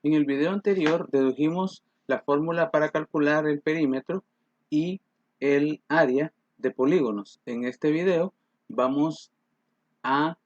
En el video anterior dedujimos la fórmula para calcular el perímetro y el área de polígonos. En este video vamos a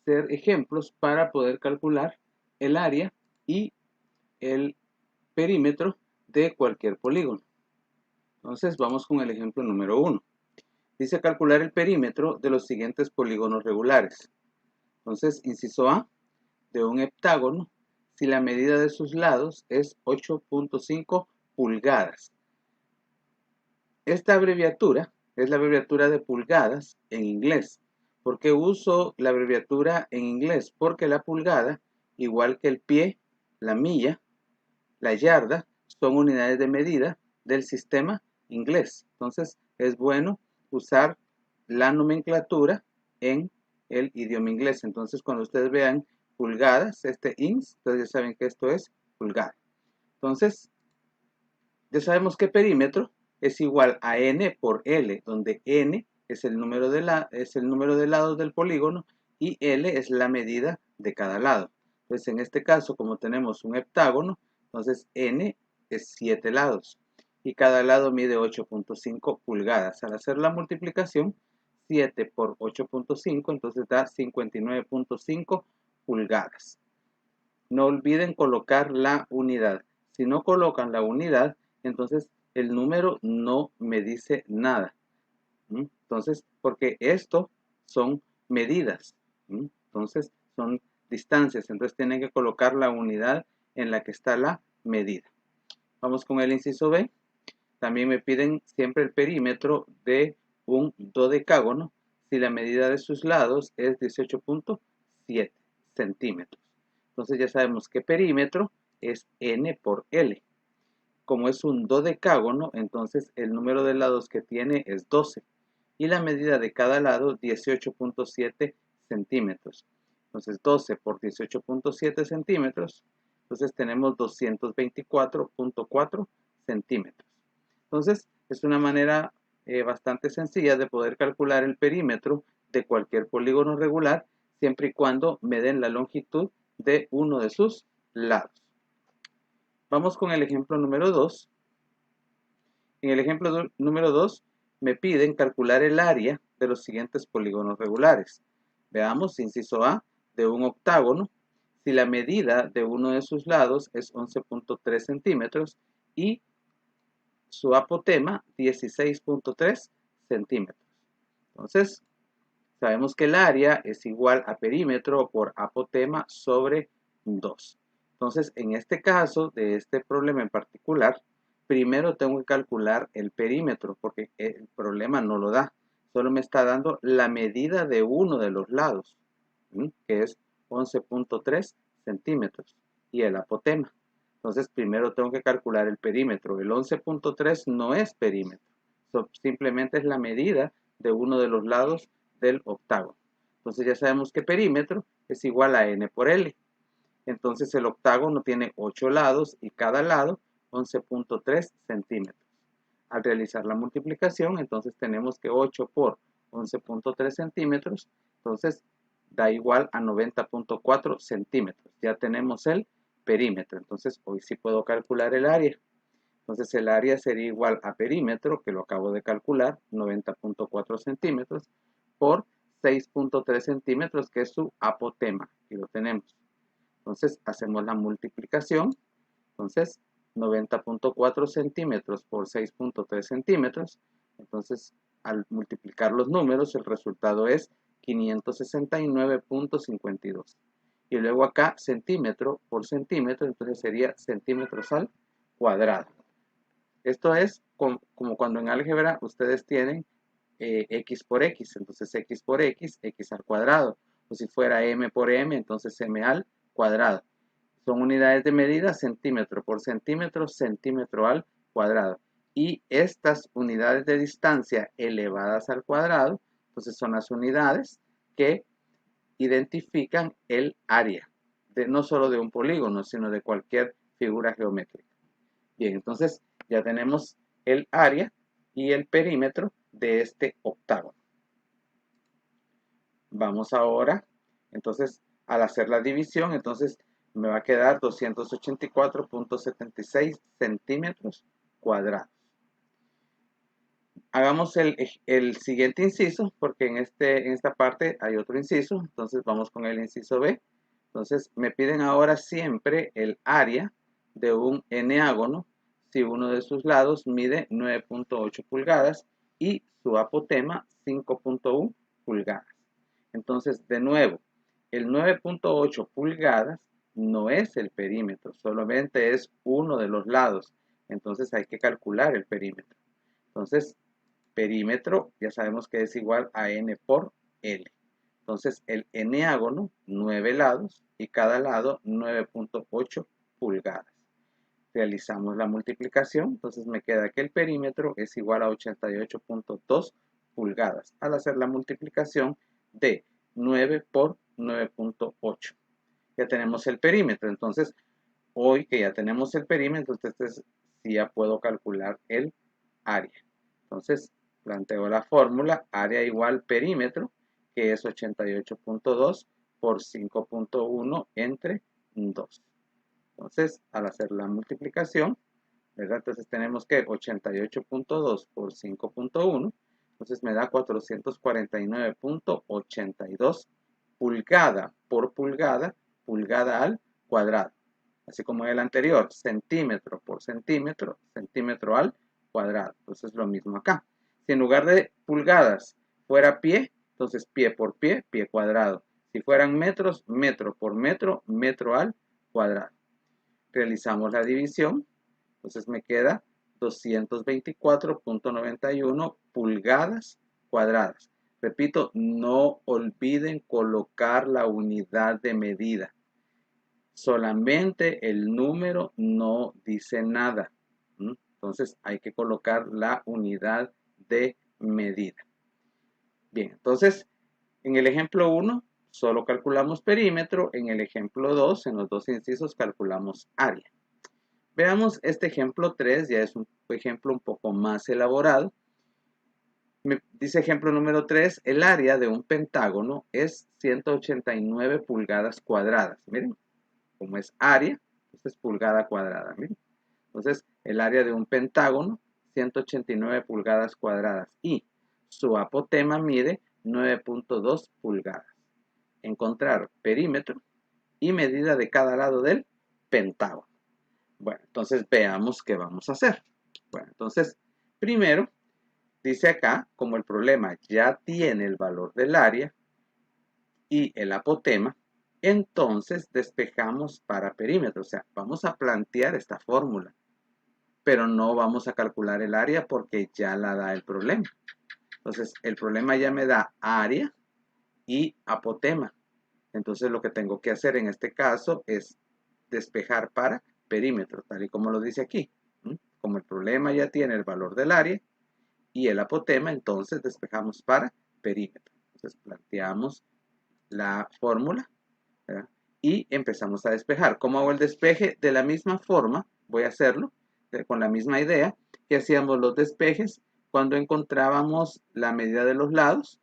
hacer ejemplos para poder calcular el área y el perímetro de cualquier polígono. Entonces vamos con el ejemplo número 1. Dice calcular el perímetro de los siguientes polígonos regulares. Entonces, inciso A, de un heptágono, si la medida de sus lados es 8.5 pulgadas. Esta abreviatura es la abreviatura de pulgadas en inglés. ¿Por qué uso la abreviatura en inglés? Porque la pulgada, igual que el pie, la milla, la yarda, son unidades de medida del sistema inglés. Entonces, es bueno usar la nomenclatura en el idioma inglés. Entonces, cuando ustedes vean pulgadas, ins, entonces ya saben que esto es pulgada. Entonces, ya sabemos que perímetro es igual a n por L, donde n es el número de lados del polígono y L es la medida de cada lado. Entonces, en este caso, como tenemos un heptágono, entonces n es 7 lados y cada lado mide 8.5 pulgadas. Al hacer la multiplicación, 7 por 8.5, entonces da 59.5 pulgadas. No olviden colocar la unidad. Si no colocan la unidad, entonces el número no me dice nada. Entonces, porque esto son medidas. Entonces, son distancias. Entonces, tienen que colocar la unidad en la que está la medida. Vamos con el inciso B. También me piden siempre el perímetro de un dodecágono si la medida de sus lados es 18.7 centímetros. Entonces ya sabemos que perímetro es n por L. Como es un dodecágono, entonces el número de lados que tiene es 12 y la medida de cada lado 18.7 centímetros. Entonces 12 por 18.7 centímetros, entonces tenemos 224.4 centímetros. Entonces es una manera bastante sencilla de poder calcular el perímetro de cualquier polígono regular siempre y cuando me den la longitud de uno de sus lados. Vamos con el ejemplo número 2. En el ejemplo número 2 me piden calcular el área de los siguientes polígonos regulares. Veamos, inciso A, de un octágono, si la medida de uno de sus lados es 11.3 centímetros y su apotema 16.3 centímetros. Entonces, sabemos que el área es igual a perímetro por apotema sobre 2. Entonces, en este caso, de este problema en particular, primero tengo que calcular el perímetro, porque el problema no lo da. Solo me está dando la medida de uno de los lados, que es 11.3 centímetros, y el apotema. Entonces, primero tengo que calcular el perímetro. El 11.3 no es perímetro, simplemente es la medida de uno de los lados del octágono. Entonces ya sabemos que perímetro es igual a n por L. Entonces el octágono tiene 8 lados y cada lado 11.3 centímetros. Al realizar la multiplicación, entonces tenemos que 8 por 11.3 centímetros, entonces da igual a 90.4 centímetros. Ya tenemos el perímetro. Entonces hoy sí puedo calcular el área. Entonces el área sería igual a perímetro, que lo acabo de calcular, 90.4 centímetros, por 6.3 centímetros, que es su apotema. Aquí lo tenemos. Entonces hacemos la multiplicación. Entonces 90.4 centímetros por 6.3 centímetros. Entonces al multiplicar los números el resultado es 569.52. Y luego acá centímetro por centímetro, entonces sería centímetros al cuadrado. Esto es como cuando en álgebra ustedes tienen x por x, entonces x por x, x al cuadrado. O si fuera m por m, entonces m al cuadrado. Son unidades de medida centímetro por centímetro, centímetro al cuadrado. Y estas unidades de distancia elevadas al cuadrado, entonces son las unidades que identifican el área, no solo de un polígono, sino de cualquier figura geométrica. Bien, entonces ya tenemos el área y el perímetro de este octágono. Vamos ahora, entonces, al hacer la división, entonces me va a quedar 284.76 centímetros cuadrados. Hagamos el siguiente inciso, porque en esta parte hay otro inciso. Entonces vamos con el inciso B. Entonces me piden ahora siempre el área de un eneágono si uno de sus lados mide 9.8 pulgadas y su apotema 5.1 pulgadas. Entonces, de nuevo, el 9.8 pulgadas no es el perímetro, solamente es uno de los lados. Entonces hay que calcular el perímetro. Entonces, perímetro ya sabemos que es igual a n por L. Entonces, el eneágono, 9 lados y cada lado 9.8 pulgadas. Realizamos la multiplicación, entonces me queda que el perímetro es igual a 88.2 pulgadas al hacer la multiplicación de 9 por 9.8. Ya tenemos el perímetro, entonces hoy que ya tenemos el perímetro, entonces sí ya puedo calcular el área. Entonces planteo la fórmula área igual perímetro, que es 88.2 por 5.1 entre 2. Entonces, al hacer la multiplicación, ¿verdad? Entonces tenemos que 88.2 por 5.1, entonces me da 449.82 pulgada por pulgada, pulgada al cuadrado. Así como el anterior, centímetro por centímetro, centímetro al cuadrado. Entonces lo mismo acá. Si en lugar de pulgadas fuera pie, entonces pie por pie, pie cuadrado. Si fueran metros, metro por metro, metro al cuadrado. Realizamos la división, entonces me queda 224.91 pulgadas cuadradas. Repito, no olviden colocar la unidad de medida. Solamente el número no dice nada. Entonces hay que colocar la unidad de medida. Bien, entonces en el ejemplo 1 solo calculamos perímetro, en el ejemplo 2, en los dos incisos calculamos área. Veamos este ejemplo 3, ya es un ejemplo un poco más elaborado. Me dice ejemplo número 3, el área de un pentágono es 189 pulgadas cuadradas. Miren, como es área, es pulgada cuadrada. Miren. Entonces, el área de un pentágono, 189 pulgadas cuadradas. Y su apotema mide 9.2 pulgadas. Encontrar perímetro y medida de cada lado del pentágono. Bueno, entonces veamos qué vamos a hacer. Bueno, entonces, primero, dice acá, como el problema ya tiene el valor del área y el apotema, entonces despejamos para perímetro. O sea, vamos a plantear esta fórmula, pero no vamos a calcular el área porque ya la da el problema. Entonces, el problema ya me da área y apotema. Entonces, lo que tengo que hacer en este caso es despejar para perímetro, tal y como lo dice aquí. Como el problema ya tiene el valor del área y el apotema, entonces despejamos para perímetro. Entonces planteamos la fórmula, ¿verdad? Y empezamos a despejar. ¿Cómo hago el despeje? De la misma forma, voy a hacerlo con la misma idea que hacíamos los despejes cuando encontrábamos la medida de los lados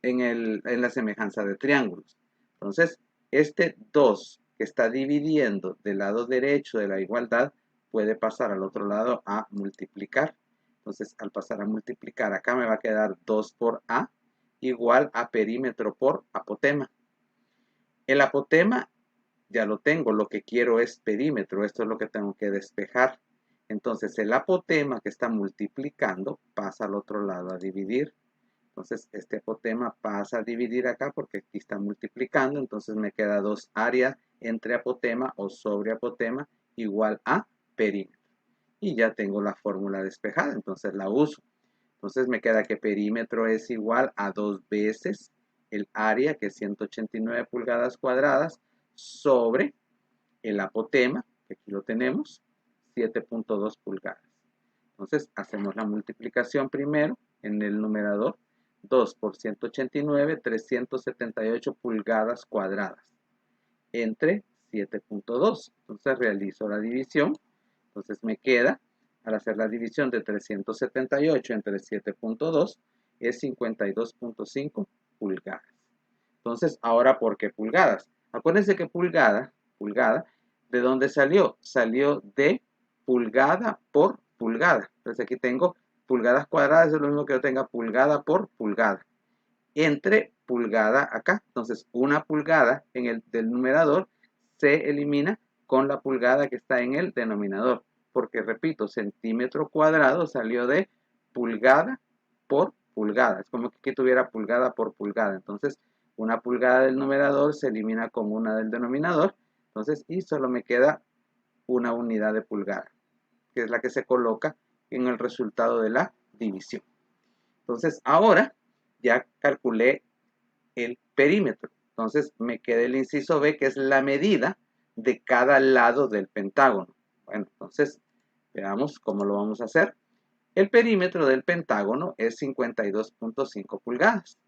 en la semejanza de triángulos. Entonces, este 2 que está dividiendo del lado derecho de la igualdad puede pasar al otro lado a multiplicar. Entonces, al pasar a multiplicar, acá me va a quedar 2 por A igual a perímetro por apotema. El apotema ya lo tengo, lo que quiero es perímetro, esto es lo que tengo que despejar. Entonces, el apotema que está multiplicando pasa al otro lado a dividir. Entonces, este apotema pasa a dividir acá porque aquí está multiplicando. Entonces, me queda 2 área entre apotema o sobre apotema igual a perímetro. Y ya tengo la fórmula despejada, entonces la uso. Entonces, me queda que perímetro es igual a 2 veces el área, que es 189 pulgadas cuadradas, sobre el apotema, que aquí lo tenemos, 7.2 pulgadas. Entonces, hacemos la multiplicación primero en el numerador. 2 por 189, 378 pulgadas cuadradas entre 7.2. Entonces realizo la división. Entonces me queda, al hacer la división de 378 entre 7.2, es 52.5 pulgadas. Entonces, ahora, ¿por qué pulgadas? Acuérdense que pulgada pulgada. ¿De dónde salió? Salió de pulgada por pulgada. Entonces aquí tengo pulgadas cuadradas, es lo mismo que yo tenga pulgada por pulgada. Entre pulgada acá. Entonces una pulgada en el del numerador se elimina con la pulgada que está en el denominador. Porque repito, centímetro cuadrado salió de pulgada por pulgada. Es como que aquí tuviera pulgada por pulgada. Entonces una pulgada del numerador se elimina con una del denominador. Entonces, y solo me queda una unidad de pulgada, que es la que se coloca en el resultado de la división. Entonces, ahora ya calculé el perímetro. Entonces, me queda el inciso B, que es la medida de cada lado del pentágono. Bueno, entonces, veamos cómo lo vamos a hacer. El perímetro del pentágono es 52.5 pulgadas.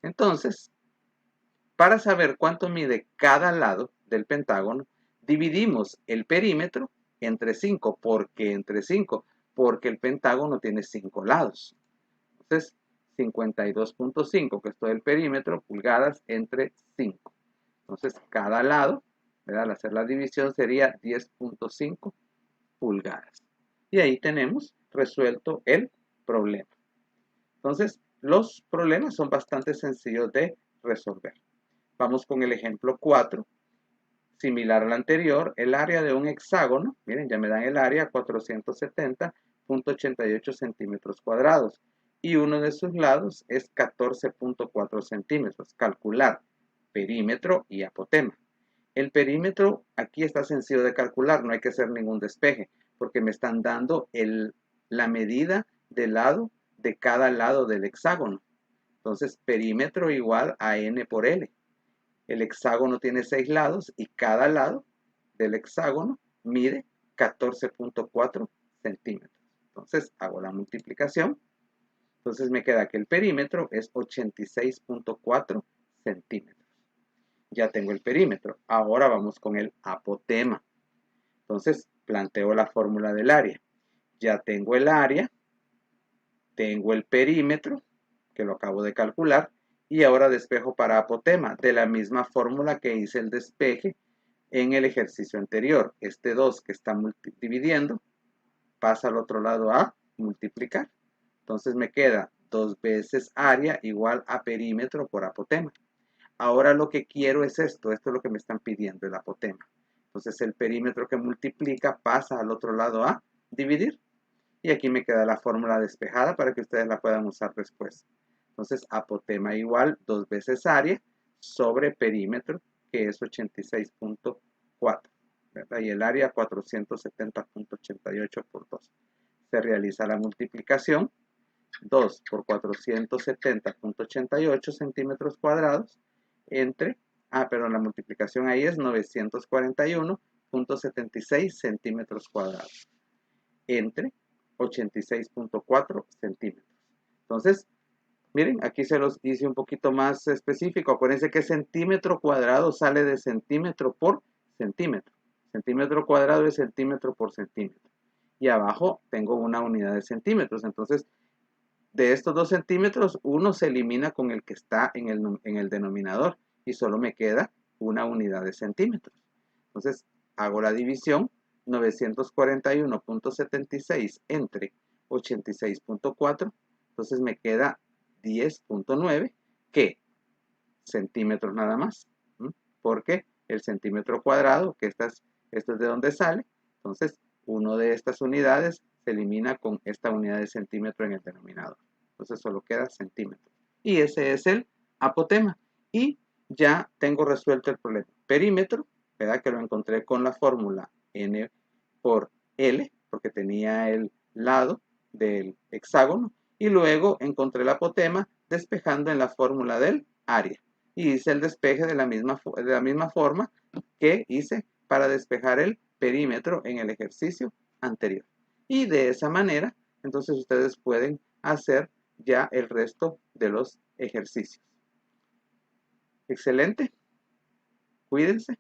Entonces, para saber cuánto mide cada lado del pentágono, dividimos el perímetro entre 5. ¿Por qué entre 5? Porque el pentágono tiene 5 lados. Entonces, 52.5, que es todo el perímetro, pulgadas entre 5. Entonces, cada lado, ¿verdad? Al hacer la división sería 10.5 pulgadas. Y ahí tenemos resuelto el problema. Entonces, los problemas son bastante sencillos de resolver. Vamos con el ejemplo 4. Similar al anterior, el área de un hexágono, miren, ya me dan el área, 470.88 centímetros cuadrados. Y uno de sus lados es 14.4 centímetros. Calcular perímetro y apotema. El perímetro aquí está sencillo de calcular, no hay que hacer ningún despeje, porque me están dando la medida del lado de cada lado del hexágono. Entonces, perímetro igual a n por L. El hexágono tiene 6 lados y cada lado del hexágono mide 14.4 centímetros. Entonces hago la multiplicación. Entonces me queda que el perímetro es 86.4 centímetros. Ya tengo el perímetro. Ahora vamos con el apotema. Entonces planteo la fórmula del área. Ya tengo el área, tengo el perímetro, que lo acabo de calcular, y ahora despejo para apotema, de la misma fórmula que hice el despeje en el ejercicio anterior. Este 2 que está dividiendo pasa al otro lado a multiplicar. Entonces me queda 2 veces área igual a perímetro por apotema. Ahora lo que quiero es esto es lo que me están pidiendo, el apotema. Entonces el perímetro que multiplica pasa al otro lado a dividir. Y aquí me queda la fórmula despejada para que ustedes la puedan usar después. Entonces, apotema igual 2 veces área sobre perímetro, que es 86.4. Y el área 470.88 por 2. Se realiza la multiplicación. 2 por 470.88 centímetros cuadrados entre, pero la multiplicación ahí es 941.76 centímetros cuadrados entre 86.4 centímetros. Entonces, miren, aquí se los hice un poquito más específico. Acuérdense que centímetro cuadrado sale de centímetro por centímetro. Centímetro cuadrado es centímetro por centímetro. Y abajo tengo una unidad de centímetros. Entonces, de estos 2 centímetros, uno se elimina con el que está en el denominador. Y solo me queda una unidad de centímetros. Entonces, hago la división. 941.76 entre 86.4, entonces me queda 10.9, que centímetros nada más, porque el centímetro cuadrado, que esto es de donde sale, entonces uno de estas unidades se elimina con esta unidad de centímetro en el denominador, entonces solo queda centímetro. Y ese es el apotema, y ya tengo resuelto el problema. Perímetro, ¿verdad? Que lo encontré con la fórmula n por L, porque tenía el lado del hexágono, y luego encontré el apotema despejando en la fórmula del área. Y hice el despeje de la misma forma que hice para despejar el perímetro en el ejercicio anterior. Y de esa manera, entonces ustedes pueden hacer ya el resto de los ejercicios. Excelente. Cuídense.